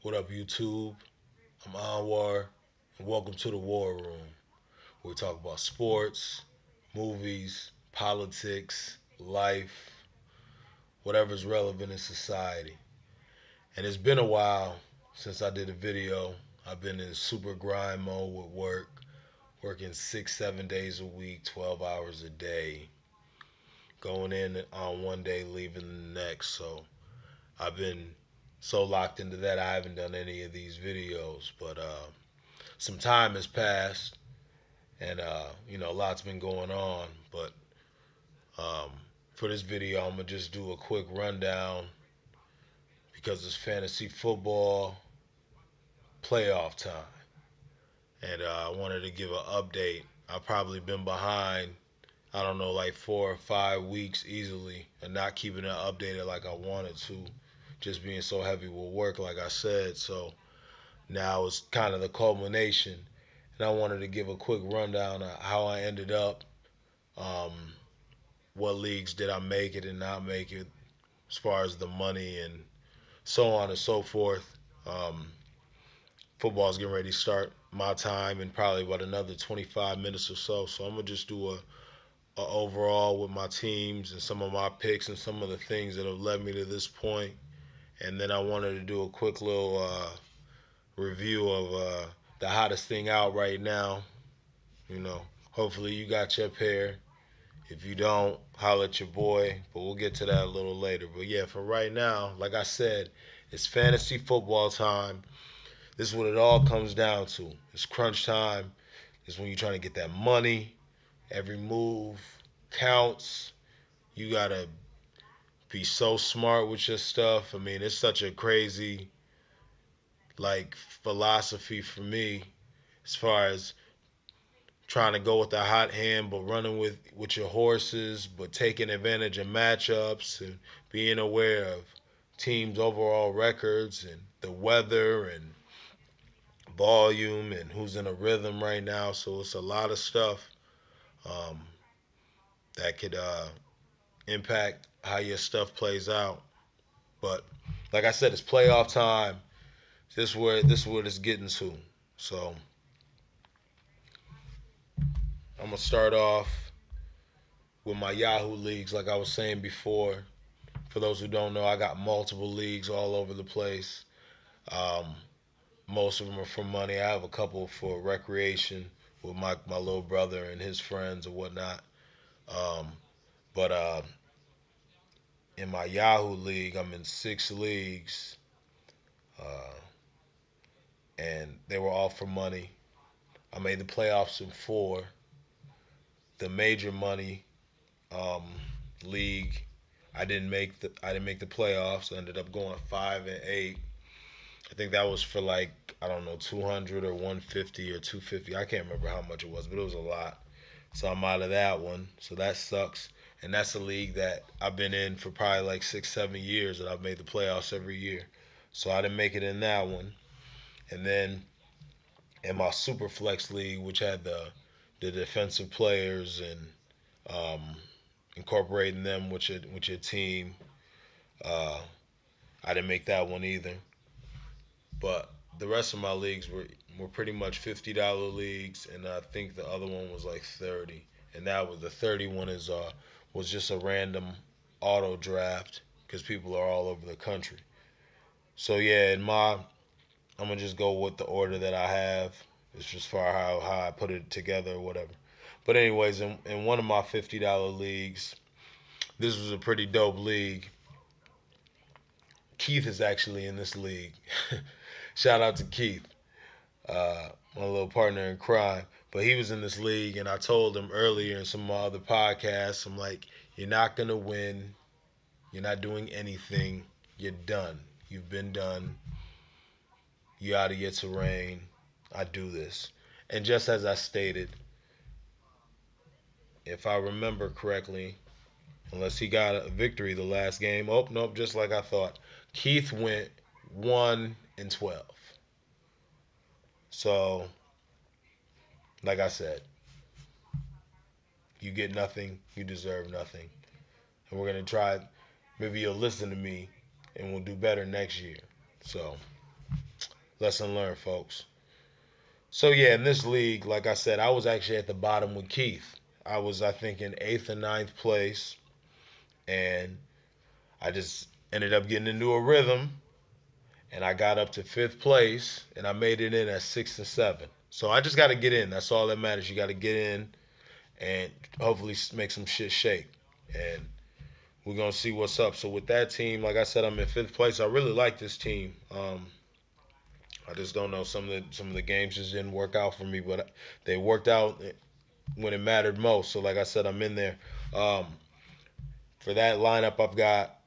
What up, YouTube? I'm Anwar, and welcome to the War Room, where we talk about sports, movies, politics, life, whatever's relevant in society. And it's been a while since I did a video. I've been in super grind mode with work, working 6, 7 days a week, 12 hours a day, going in on one day, leaving the next. So I've been so locked into that, I haven't done any of these videos, but some time has passed, and a lot's been going on. But um, for this video, I'm gonna just do a quick rundown because it's fantasy football playoff time, and I wanted to give an update. I've probably been behind, I don't know, like 4 or 5 weeks easily, and not keeping it updated like I wanted to, just being so heavy with work, like I said. So now it's kind of the culmination, and I wanted to give a quick rundown of how I ended up. Um, what leagues did I make it and not make it, as far as the money and so on and so forth. Um, Football's getting ready to start my time in probably about another 25 minutes or so. So I'm gonna just do a overall with my teams and some of my picks and some of the things that have led me to this point. And then I wanted to do a quick little review of the hottest thing out right now. You know, hopefully you got your pair. If you don't, holler at your boy. But we'll get to that a little later. But yeah, for right now, like I said, it's fantasy football time. This is what it all comes down to. It's crunch time. It's when you're trying to get that money. Every move counts. You gotta be so smart with your stuff. I mean, it's such a crazy like philosophy for me as far as trying to go with the hot hand, but running with your horses, but taking advantage of matchups and being aware of teams' overall records and the weather and volume and who's in a rhythm right now. So it's a lot of stuff um, that could impact how your stuff plays out. But like I said, it's playoff time. This is where it's getting to. So I'm gonna start off with my Yahoo leagues, like I was saying before. For those who don't know, I got multiple leagues all over the place. Um, Most of them are for money. I have a couple for recreation with my little brother and his friends or whatnot. Um, but in my Yahoo league, I'm in 6 leagues, uh, and they were all for money. I made the playoffs in 4. The major money um, league, I didn't make the playoffs. I ended up going 5-8. I think that was for like, I don't know, 200 or 150 or 250. I can't remember how much it was, but it was a lot. So I'm out of that one. So that sucks. And that's a league that I've been in for probably like 6, 7 years, and I've made the playoffs every year. So I didn't make it in that one. And then in my super flex league, which had the defensive players and um, incorporating them with your team, uh, I didn't make that one either. But the rest of my leagues were pretty much $50 leagues, and I think the other one was like 30. And that was the 30 one was just a random auto draft because people are all over the country. So yeah, I'm gonna just go with the order that I have. It's just for how I put it together or whatever. But anyways, in one of my $50 leagues, this was a pretty dope league. Keith is actually in this league. Shout out to Keith, my little partner in crime. But he was in this league, and I told him earlier in some of my other podcasts, I'm like, you're not gonna win. You're not doing anything. You're done. You've been done. You out of your terrain. I do this. And just as I stated, if I remember correctly, unless he got a victory the last game. Oh, nope, just like I thought. Keith went 1-12. So, like I said, you get nothing, you deserve nothing. And we're going to try, maybe you'll listen to me and we'll do better next year. So, Lesson learned, folks. So yeah, in this league, like I said, I was actually at the bottom with Keith. I was, I think, in eighth or ninth place, and I just ended up getting into a rhythm, and I got up to fifth place, and I made it in at six and seven. So I just got to get in. That's all that matters. You got to get in and hopefully make some shit shake. And we're gonna see what's up. So with that team, like I said, I'm in fifth place. I really like this team. I just don't know, some of the games just didn't work out for me, but they worked out when it mattered most. So like I said, I'm in there. Um, for that lineup, I've got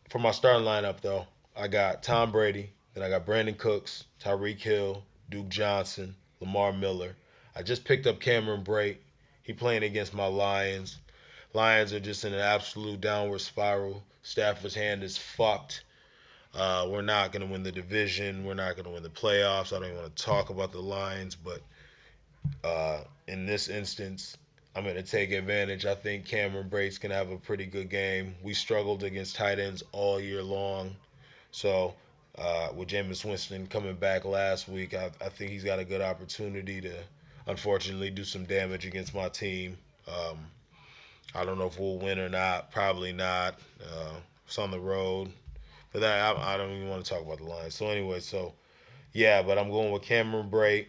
for my starting lineup though, I got Tom Brady, then I got Brandon Cooks, Tyreek Hill, Duke Johnson, Lamar Miller. I just picked up Cameron Brate. He playing against my Lions. Lions are just in an absolute downward spiral. Stafford's hand is fucked. We're not going to win the division. We're not going to win the playoffs. I don't even want to talk about the Lions, but in this instance, I'm going to take advantage. I think Cameron Brate's going to have a pretty good game. We struggled against tight ends all year long. So, with Jameis Winston coming back last week, I think he's got a good opportunity to, unfortunately, do some damage against my team. Um, I don't know if we'll win or not. Probably not. It's on the road. But that I don't even want to talk about the Lions. So anyway, so yeah, but I'm going with Cameron Brate,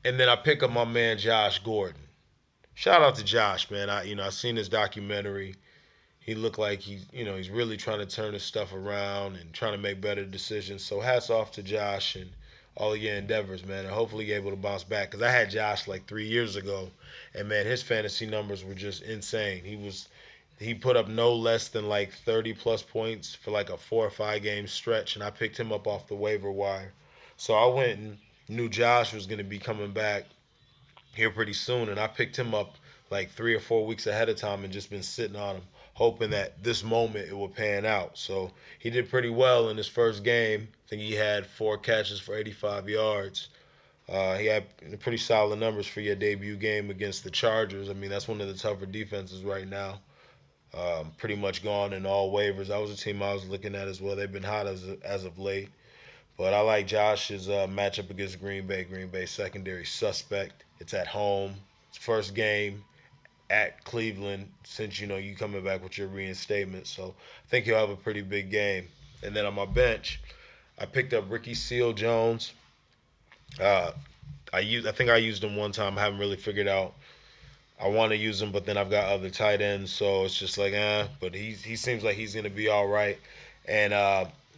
and then I pick up my man Josh Gordon. Shout out to Josh, man. I seen his documentary. He looked like he's really trying to turn his stuff around and trying to make better decisions. So hats off to Josh and all of your endeavors, man. And hopefully you're able to bounce back. Because I had Josh like 3 years ago, and man, his fantasy numbers were just insane. He put up no less than like 30 plus points for like a 4 or 5 game stretch, and I picked him up off the waiver wire. So I went and knew Josh was going to be coming back here pretty soon, and I picked him up like 3 or 4 weeks ahead of time and just been sitting on him, hoping that this moment it would pan out. So he did pretty well in his first game. I think he had 4 catches for 85 yards. He had pretty solid numbers for your debut game against the Chargers. I mean, that's one of the tougher defenses right now. Pretty much gone in all waivers. That was a team I was looking at as well. They've been hot as of late. But I like Josh's matchup against Green Bay. Green Bay secondary suspect. It's at home. It's first game at Cleveland since you coming back with your reinstatement. So I think he'll have a pretty big game. And then on my bench, I picked up Ricky Seal Jones. Uh, I think I used him one time. I haven't really figured out. I want to use him, but then I've got other tight ends, so it's just like But he seems like he's gonna be all right. And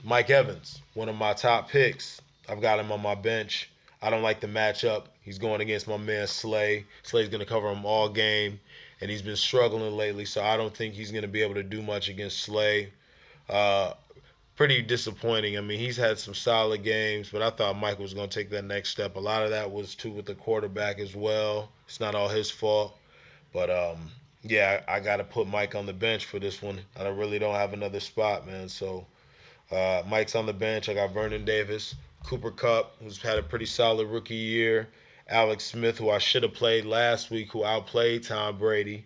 Mike Evans, one of my top picks. I've got him on my bench. I don't like the matchup. He's going against my man Slay. Slay's gonna cover him all game, and he's been struggling lately, so I don't think he's gonna be able to do much against Slay. Uh, Pretty disappointing. I mean, he's had some solid games, but I thought Mike was going to take that next step. A lot of that was too with the quarterback as well. It's not all his fault. But yeah, I got to put Mike on the bench for this one. I really don't have another spot, man. So Mike's on the bench. I got Vernon Davis, Cooper Kupp, who's had a pretty solid rookie year, Alex Smith, who I should have played last week, who outplayed Tom Brady.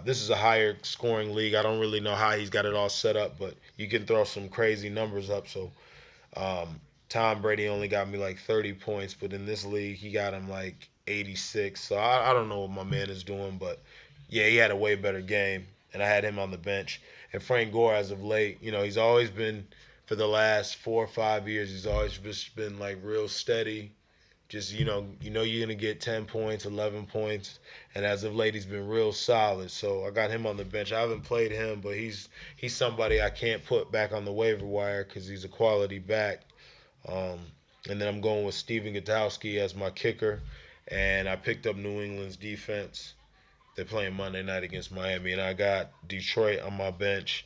This is a higher scoring league. I don't really know how he's got it all set up, but you can throw some crazy numbers up. So Tom Brady only got me like 30 points, but in this league, he got him like 86. So I don't know what my man is doing, but yeah, he had a way better game, and I had him on the bench. And Frank Gore, as of late, he's always been, for the last 4 or 5 years, he's always just been like real steady. Just you're gonna get 10 points, 11 points, and as of late, he's been real solid. So I got him on the bench. I haven't played him, but he's somebody I can't put back on the waiver wire because he's a quality back. Um, and then I'm going with Steven Gutowski as my kicker. And I picked up New England's defense. They're playing Monday night against Miami. And I got Detroit on my bench.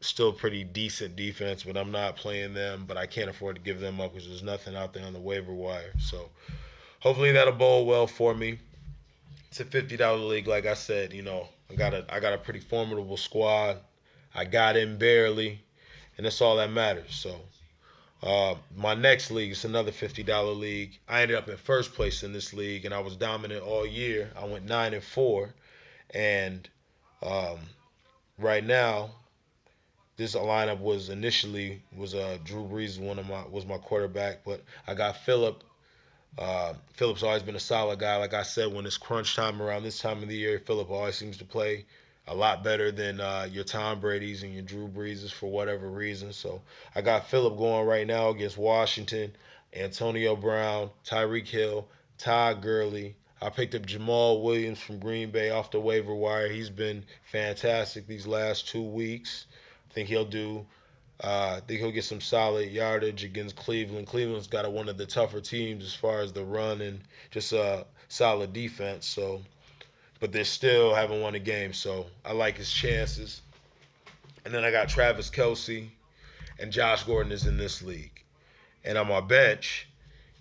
Still pretty decent defense, but I'm not playing them. But I can't afford to give them up because there's nothing out there on the waiver wire. So hopefully that'll bowl well for me. It's a $50 league, like I said. I got a pretty formidable squad. I got in barely, and that's all that matters. So my next league is another $50 league. I ended up in first place in this league, and I was dominant all year. I went 9-4, and um, right now this lineup was initially was Drew Brees was my quarterback, but I got Philip. Philip's always been a solid guy. Like I said, when it's crunch time around this time of the year, Philip always seems to play a lot better than your Tom Brady's and your Drew Breeses for whatever reason. So I got Philip going right now against Washington, Antonio Brown, Tyreek Hill, Todd Gurley. I picked up Jamal Williams from Green Bay off the waiver wire. He's been fantastic these last 2 weeks. I think he'll do I think he'll get some solid yardage against Cleveland. Cleveland's got one of the tougher teams as far as the run and just a solid defense. So, but they still haven't won a game. So I like his chances. And then I got Travis Kelsey and Josh Gordon is in this league. And on my bench,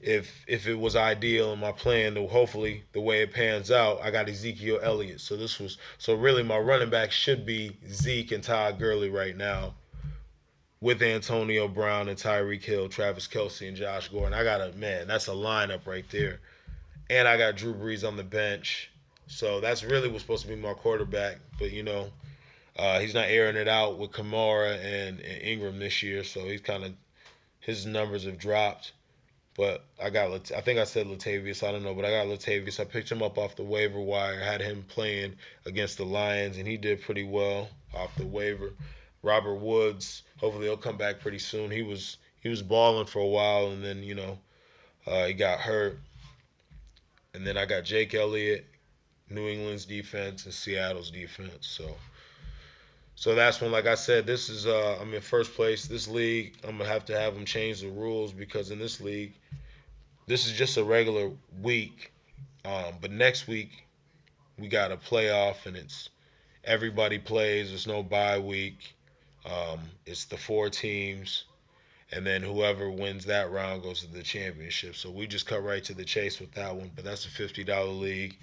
if it was ideal in my plan, to hopefully the way it pans out, I got Ezekiel Elliott. So really my running back should be Zeke and Todd Gurley right now with Antonio Brown and Tyreek Hill, Travis Kelsey, and Josh Gordon. I got a man, that's a lineup right there. And I got Drew Brees on the bench. So that's really what's supposed to be my quarterback. But he's not airing it out with Kamara and Ingram this year, so he's kind of his numbers have dropped. But I think I said Latavius. I don't know, but I got Latavius. I picked him up off the waiver wire. Had him playing against the Lions, and he did pretty well off the waiver. Robert Woods. Hopefully he'll come back pretty soon. He was balling for a while, and then he got hurt. And then I got Jake Elliott, New England's defense, and Seattle's defense. So that's when, like I said, this is I'm in first place. This league, I'm gonna have to have them change the rules because in this league, this is just a regular week. But next week we got a playoff, and it's everybody plays. There's no bye week. It's the four teams, and then whoever wins that round goes to the championship. So we just cut right to the chase with that one. But that's a $50 league,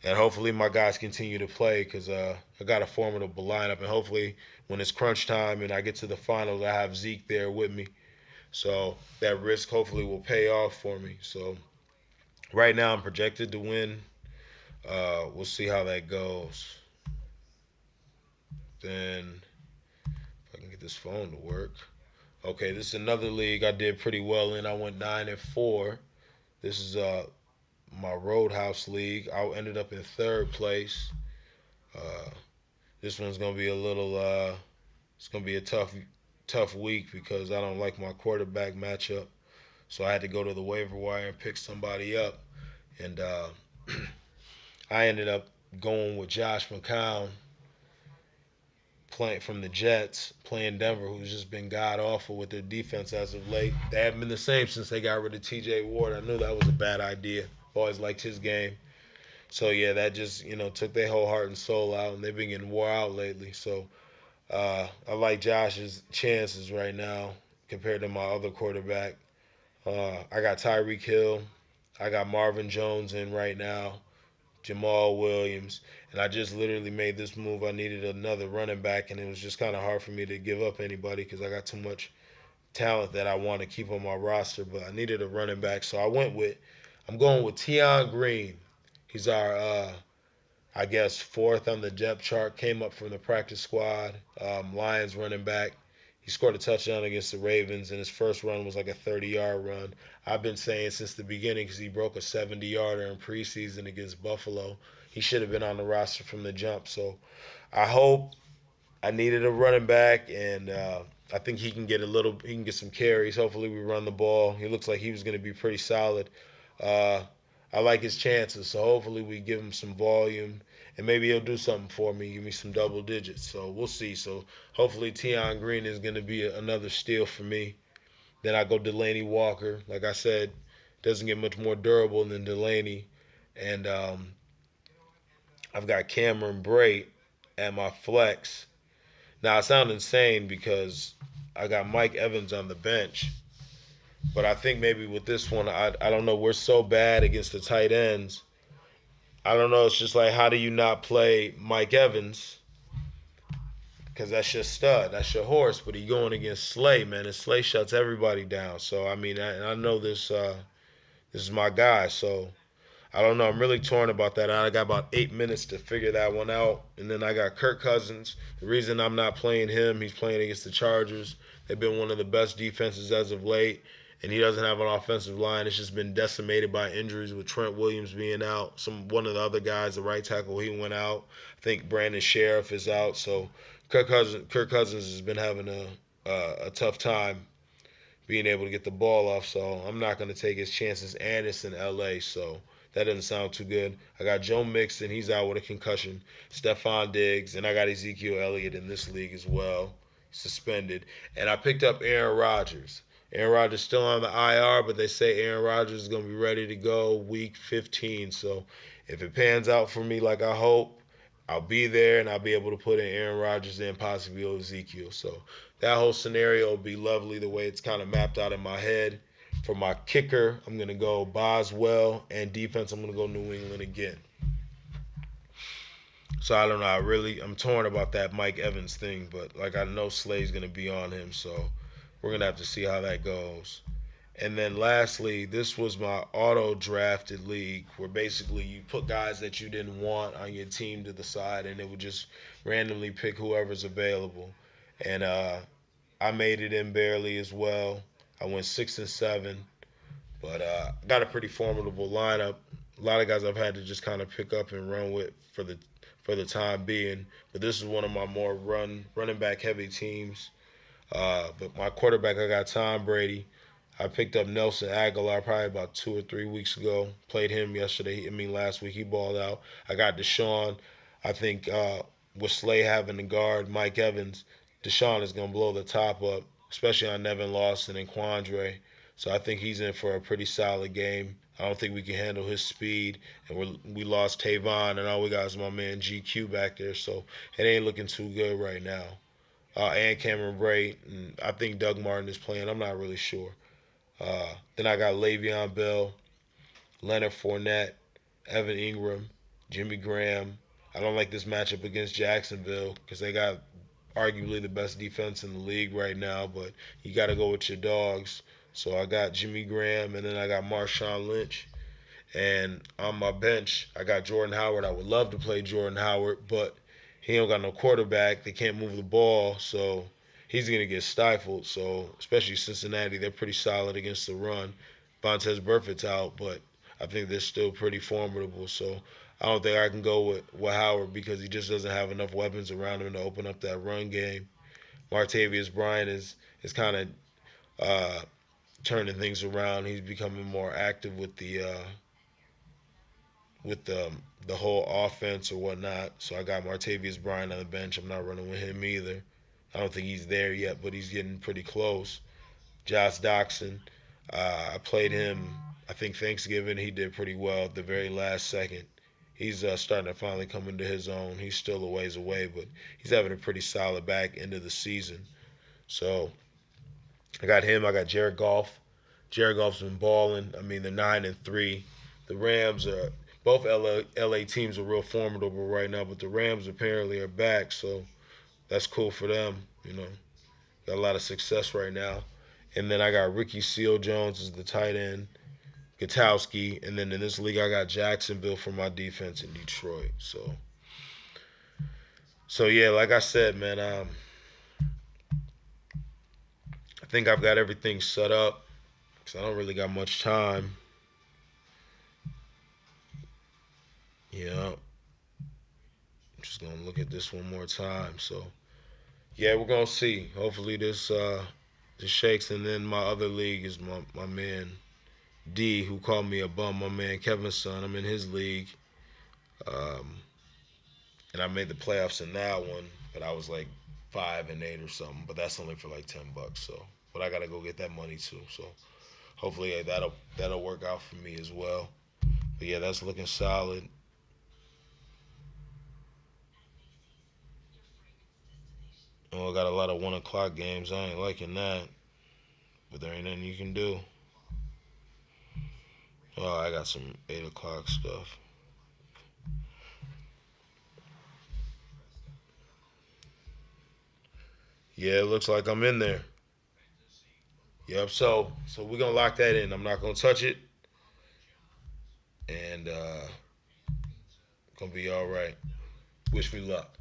and hopefully my guys continue to play because I got a formidable lineup, and hopefully when it's crunch time and I get to the finals, I have Zeke there with me. So that risk hopefully will pay off for me. So right now I'm projected to win. We'll see how that goes. Then if I can get this phone to work. Okay, this is another league I did pretty well in. I went 9-4. This is my Roadhouse League. I ended up in third place. Uh, this one's gonna be a little. It's gonna be a tough week because I don't like my quarterback matchup. So I had to go to the waiver wire and pick somebody up, and I ended up going with Josh McCown playing from the Jets, playing Denver, who's just been god awful with their defense as of late. They haven't been the same since they got rid of T.J. Ward. I knew that was a bad idea. Always liked his game. So yeah, that just took their whole heart and soul out, and they've been getting wore out lately. So I like Josh's chances right now compared to my other quarterback. I got Tyreek Hill. I got Marvin Jones in right now. Jamal Williams. And I just literally made this move. I needed another running back, and it was just kind of hard for me to give up anybody because I got too much talent that I want to keep on my roster. But I needed a running back, so I'm going with Tion Green. He's our I guess fourth on the depth chart. Came up from the practice squad. Lions running back. He scored a touchdown against the Ravens, and his first run was like a 30-yard run. I've been saying since the beginning because he broke a 70-yarder in preseason against Buffalo. He should have been on the roster from the jump. So I hope I needed a running back, and I think he can get a little. He can get some carries. Hopefully, we run the ball. He looks like he was going to be pretty solid. Uh, I like his chances, so hopefully we give him some volume, and maybe he'll do something for me, give me some double digits. So we'll see. So hopefully Tion Green is going to be another steal for me. Then I go Delaney Walker. Like I said, doesn't get much more durable than Delaney, and I've got Cameron Brate at my flex. Now, I sound insane because I got Mike Evans on the bench, but I think maybe with this one, I don't know. We're so bad against the tight ends. I don't know. It's just like, how do you not play Mike Evans? Because that's your stud. That's your horse. But he going against Slay, man. And Slay shuts everybody down. So, I mean, I know this is my guy. So, I don't know. I'm really torn about that. I got about 8 minutes to figure that one out. And then I got Kirk Cousins. The reason I'm not playing him, he's playing against the Chargers. They've been one of the best defenses as of late. And he doesn't have an offensive line. It's just been decimated by injuries with Trent Williams being out. One of the other guys, the right tackle, he went out. I think Brandon Sheriff is out. So Kirk Cousins has been having a tough time being able to get the ball off. So I'm not going to take his chances. And it's in LA, so that doesn't sound too good. I got Joe Mixon. He's out with a concussion. Stephon Diggs. And I got Ezekiel Elliott in this league as well, suspended. And I picked up Aaron Rodgers. Aaron Rodgers still on the IR, but they say Aaron Rodgers is going to be ready to go week 15. So if it pans out for me like I hope, I'll be there and I'll be able to put in Aaron Rodgers and possibly Ezekiel. So that whole scenario will be lovely the way it's kind of mapped out in my head. For my kicker, I'm going to go Boswell, and defense, I'm going to go New England again. So I don't know. I'm torn about that Mike Evans thing, but like I know Slay's going to be on him, so we're going to have to see how that goes. And then lastly, this was my auto drafted league where basically you put guys that you didn't want on your team to the side and it would just randomly pick whoever's available. And I made it in barely as well. I went 6-7, but got a pretty formidable lineup. A lot of guys I've had to just kind of pick up and run with for the time being. But this is one of my more running back heavy teams. But my quarterback, I got Tom Brady. I picked up Nelson Aguilar probably about 2 or 3 weeks ago. Played him yesterday. I mean, last week he balled out. I got Deshaun. I think with Slay having the guard, Mike Evans, Deshaun is going to blow the top up, especially on Nevin Lawson and Quandre. So I think he's in for a pretty solid game. I don't think we can handle his speed, and we lost Tavon, and all we got is my man GQ back there. So it ain't looking too good right now. And Cameron Bray, and I think Doug Martin is playing. I'm not really sure. Then I got Le'Veon Bell, Leonard Fournette, Evan Ingram, Jimmy Graham. I don't like this matchup against Jacksonville because they got arguably the best defense in the league right now, but you got to go with your dogs. So I got Jimmy Graham, and then I got Marshawn Lynch. And on my bench, I got Jordan Howard. I would love to play Jordan Howard, but he don't got no quarterback. They can't move the ball, so he's gonna get stifled. So especially Cincinnati, they're pretty solid against the run. Vontez Burfict's out, but I think they're still pretty formidable. So I don't think I can go with Howard because he just doesn't have enough weapons around him to open up that run game. Martavius Bryant is kind of uh, turning things around. He's becoming more active with the whole offense or whatnot. So I got Martavius Bryant on the bench. I'm not running with him either. I don't think he's there yet, but he's getting pretty close. Josh Doxson, I played him. I think Thanksgiving he did pretty well at the very last second. He's starting to finally come into his own. He's still a ways away, but he's having a pretty solid back end of the season. So I got him. I got Jared Goff. Jared Goff's been balling. I mean, they're 9-3. The Rams are both LA teams are real formidable right now, but the Rams apparently are back, so that's cool for them. Got a lot of success right now. And then I got Ricky Seal Jones as the tight end, Gutowski, and then in this league I got Jacksonville for my defense in Detroit. So yeah, like I said, man, I think I've got everything set up because I don't really got much time. Yeah, I'm just gonna look at this one more time. So yeah, we're gonna see. Hopefully this shakes. And then my other league is my man D, who called me a bum. My man Kevin's son. I'm in his league, um, and I made the playoffs in that one, but I was like 5-8 or something. But that's only for like $10. So, but I gotta go get that money too. So hopefully that'll work out for me as well. But yeah, that's looking solid. Oh, I got a lot of 1 o'clock games. I ain't liking that, but there ain't nothing you can do. Oh, I got some 8 o'clock stuff. Yeah, it looks like I'm in there. Yep. So we're gonna lock that in. I'm not gonna touch it. and gonna be all right. Wish me luck.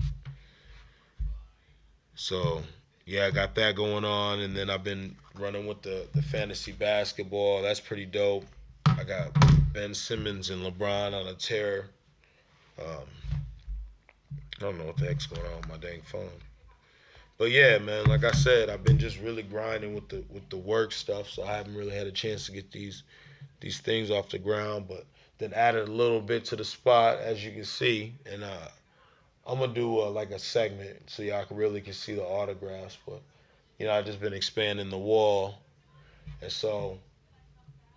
So yeah, I got that going on, and then I've been running with the fantasy basketball. That's pretty dope. I got Ben Simmons and LeBron on a tear. Um, I don't know what the heck's going on with my dang phone. But yeah, man, like I said, I've been just really grinding with the work stuff, so I haven't really had a chance to get these things off the ground. But then added a little bit to the spot, as you can see, and I'm gonna do like a segment so y'all can really can see the autographs. But I just been expanding the wall, and so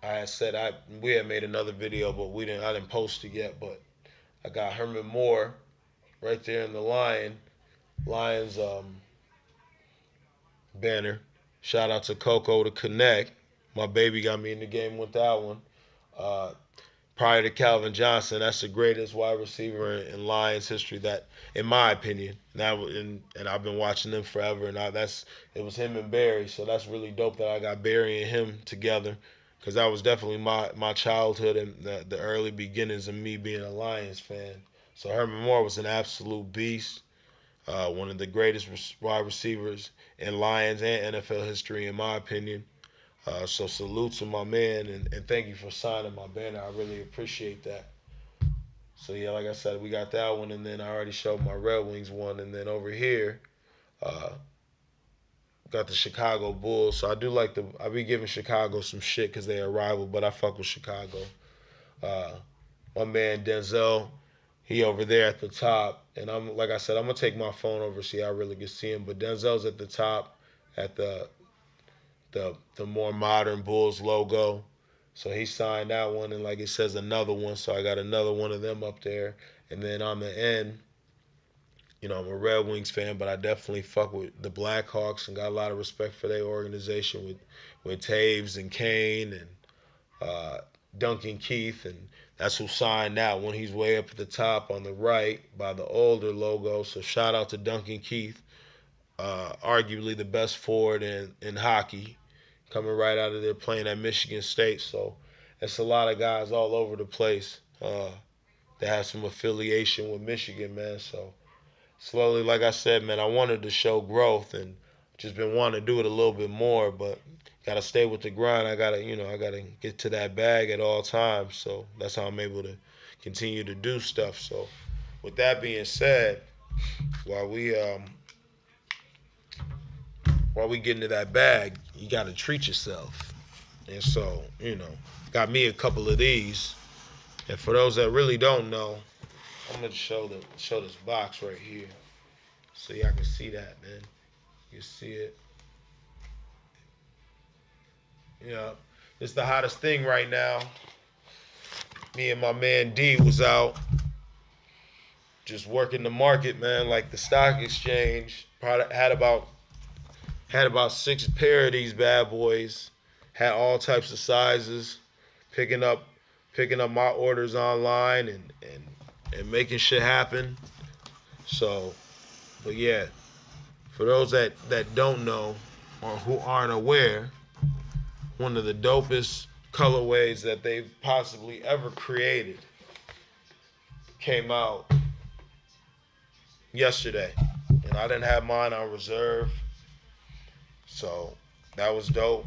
I had said we had made another video, but I didn't post it yet. But I got Herman Moore right there in the Lions banner. Shout out to Coco to Connect. My baby got me in the game with that one. Uh, Prior to Calvin Johnson, that's the greatest wide receiver in Lions history. That, in my opinion, and I've been watching them forever. And it was him and Barry, so that's really dope that I got Barry and him together, because that was definitely my childhood and the early beginnings of me being a Lions fan. So Herman Moore was an absolute beast, one of the greatest wide receivers in Lions and NFL history, in my opinion. So salute to my man, and thank you for signing my banner. I really appreciate that. So yeah, like I said, we got that one, and then I already showed my Red Wings one, and then over here, uh, got the Chicago Bulls. So I be giving Chicago some shit because they a rival, but I fuck with Chicago. Uh, my man Denzel, he over there at the top, and I'm like I said, I'm gonna take my phone over so y'all really can see him. But Denzel's at the top, at the more modern Bulls logo. So he signed that one, and like it says, another one. So I got another one of them up there. And then on the end, I'm a Red Wings fan, but I definitely fuck with the Blackhawks and got a lot of respect for their organization with Taves and Kane and Duncan Keith, and that's who signed that one. He's way up at the top on the right by the older logo. So shout out to Duncan Keith, arguably the best forward in hockey, coming right out of there playing at Michigan State. So it's a lot of guys all over the place that have some affiliation with Michigan, man. So slowly, like I said, man, I wanted to show growth and just been wanting to do it a little bit more, but gotta stay with the grind. I gotta get to that bag at all times. So that's how I'm able to continue to do stuff. So with that being said, while we um while we get into that bag, you gotta treat yourself. And so, got me a couple of these. And for those that really don't know, I'm gonna show this box right here, so y'all can see that, man. You see it? Yeah. It's the hottest thing right now. Me and my man D was out just working the market, man, like the stock exchange. Probably had about 6 pair of these bad boys. Had all types of sizes. Picking up picking up my orders online and making shit happen. So, but yeah, for those that don't know or who aren't aware, one of the dopest colorways that they've possibly ever created came out yesterday, and I didn't have mine on reserve, so that was dope.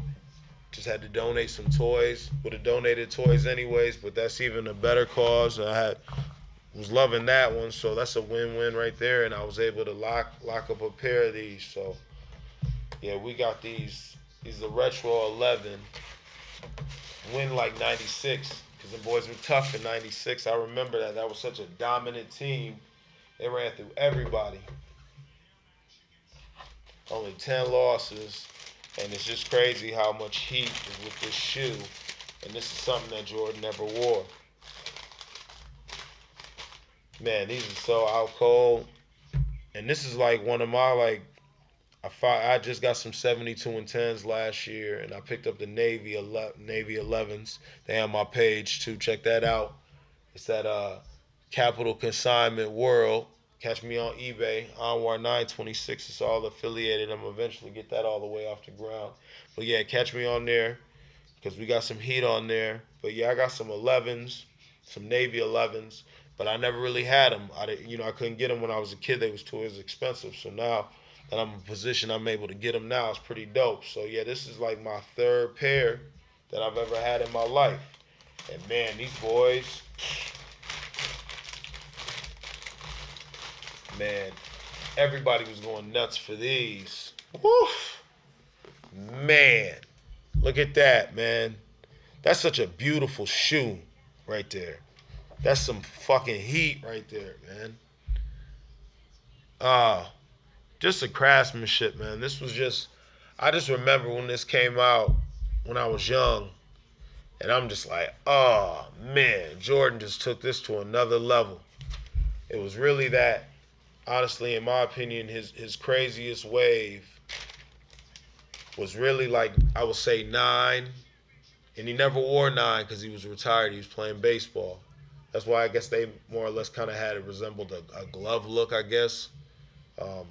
Just had to donate some toys. Would have donated toys anyways, but that's even a better cause. Was loving that one, so that's a win-win right there. And I was able to lock up a pair of these. So yeah, we got these. These are retro 11. Win like 96 because the boys were tough in 96. I remember that. That was such a dominant team. They ran through everybody. Only 10 losses. And it's just crazy how much heat is with this shoe. And this is something that Jordan never wore. Man, these are so out cold. And this is like one of my I just got some 72 and 10s last year, and I picked up the Navy 11s. They have my page too. Check that out. It's at Capital Consignment World. Catch me on eBay. Anwar 926. It's all affiliated. I'm gonna eventually get that all the way off the ground. But yeah, catch me on there because we got some heat on there. But yeah, I got some 11s. some Navy 11s, but I never really had them. I couldn't get them when I was a kid. They was too expensive. So now that I'm in a position, I'm able to get them now. It's pretty dope. So yeah, this is like my third pair that I've ever had in my life. And man, these boys, man, everybody was going nuts for these. Woof, man, look at that, man. That's such a beautiful shoe right there. That's some fucking heat right there, man. Ah, just the craftsmanship, man. This was just, I just remember when this came out when I was young, and I'm just like, oh man, Jordan just took this to another level. It was really that, honestly, in my opinion, his craziest wave was really like, I would say 9, and he never wore 9 because he was retired. He was playing baseball. That's why I guess they more or less kind of had it resembled a glove look, I guess. Um,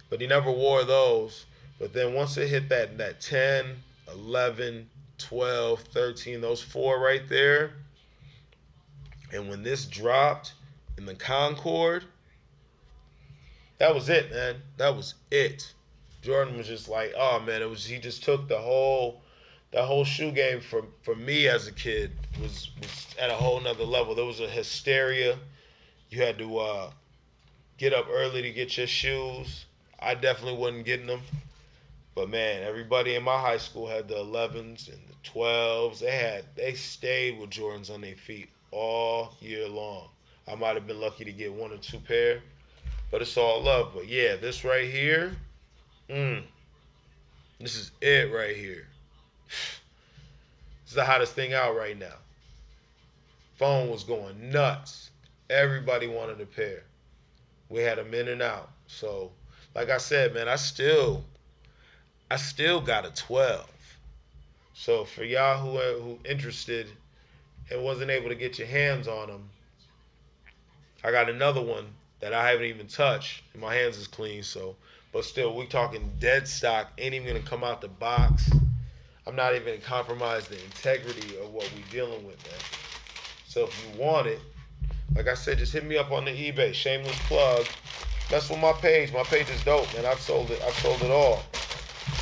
but he never wore those. But then once it hit that 10, 11, 12, 13, those four right there, and when this dropped in the Concord, that was it, man. That was it. Jordan was just like, oh man, it was he just took the whole shoe game for me as a kid was at a whole nother level. There was a hysteria. You had to get up early to get your shoes. I definitely wasn't getting them. But man, everybody in my high school had the 11s and the 12s. They stayed with Jordans on their feet all year long. I might have been lucky to get one or two pair, but it's all love. But yeah, this right here, mm, this is it right here. This is the hottest thing out right now. Phone was going nuts. Everybody wanted a pair. We had them in and out. So, like I said, man, I still got a 12. So for y'all who interested and wasn't able to get your hands on them, I got another one that I haven't even touched. And my hands is clean, so but still, we talking dead stock. Ain't even gonna come out the box. I'm not even gonna compromise the integrity of what we dealing with, man. So if you want it, like I said, just hit me up on the eBay. Shameless plug. Mess with my page. My page is dope, man. I've sold it. I've sold it all.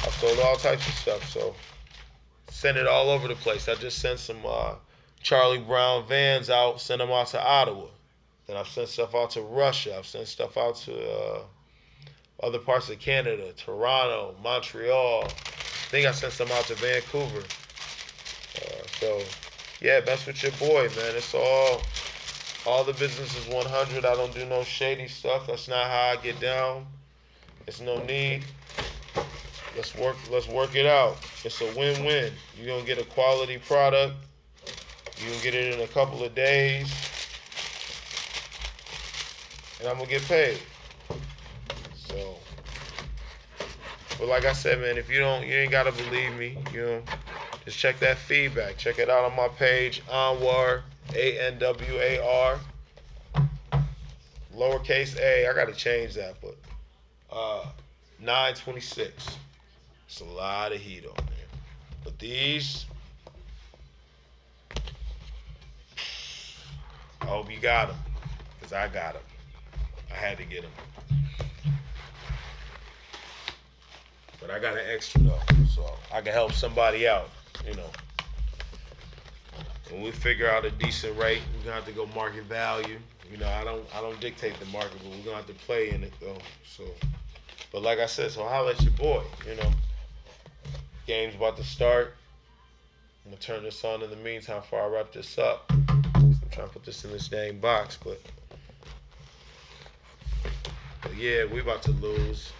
I've sold all types of stuff. So send it all over the place. I just sent some Charlie Brown Vans out. Sent them out to Ottawa. Then I've sent stuff out to Russia. I've sent stuff out to other parts of Canada, Toronto, Montreal. I think I sent some out to Vancouver. So yeah, mess with your boy, man. It's all the business is 100. I don't do no shady stuff. That's not how I get down. There's no need. Let's work it out. It's a win-win. You're gonna get a quality product. You can get it in a couple of days, and I'm gonna get paid. So, but like I said, man, if you ain't gotta believe me. Just check that feedback. Check it out on my page, Anwar, Anwar, lowercase a. I gotta change that, but 926. It's a lot of heat on there. But these, I hope you got them, cause I got them. I had to get them, but I got an extra though, so I can help somebody out. You know, when we figure out a decent rate, we're gonna have to go market value. I don't dictate the market, but we're gonna have to play in it though. So, but like I said, so holla at your boy. Game's about to start. I'm gonna turn this on in the meantime before I wrap this up. I'm trying to put this in this dang box, but yeah, we about to lose.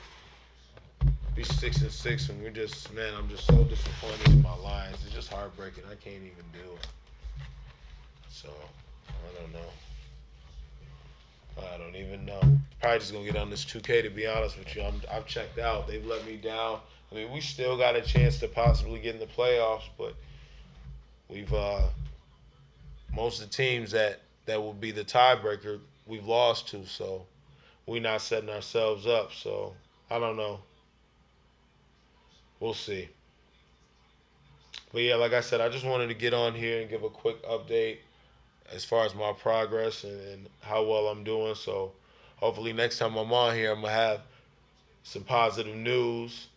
Be 6-6, and man, I'm just so disappointed in my lines. It's just heartbreaking. I can't even do it. So I don't know. I don't even know. Probably just gonna get on this 2K to be honest with you. I've checked out. They've let me down. I mean, we still got a chance to possibly get in the playoffs, but we've most of the teams that will be the tiebreaker we've lost to. So we're not setting ourselves up. So I don't know. We'll see. But yeah, like I said, I just wanted to get on here and give a quick update as far as my progress and how well I'm doing. So hopefully next time I'm on here, I'm gonna have some positive news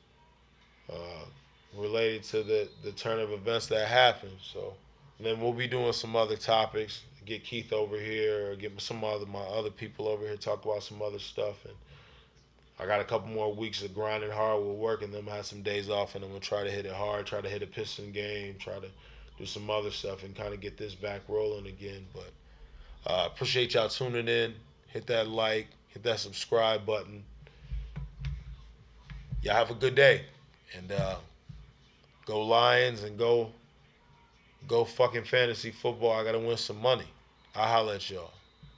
uh, related to the turn of events that happened. So and then we'll be doing some other topics. Get Keith over here, or get some other my other people over here, talk about some other stuff. And I got a couple more weeks of grinding hard with work, and then I'm gonna have some days off, and I'm gonna try to hit it hard, try to hit a piston game, try to do some other stuff, and kind of get this back rolling again. But appreciate y'all tuning in. Hit that like, hit that subscribe button. Y'all have a good day, and go Lions and go fucking fantasy football. I gotta win some money. I'll holler at y'all.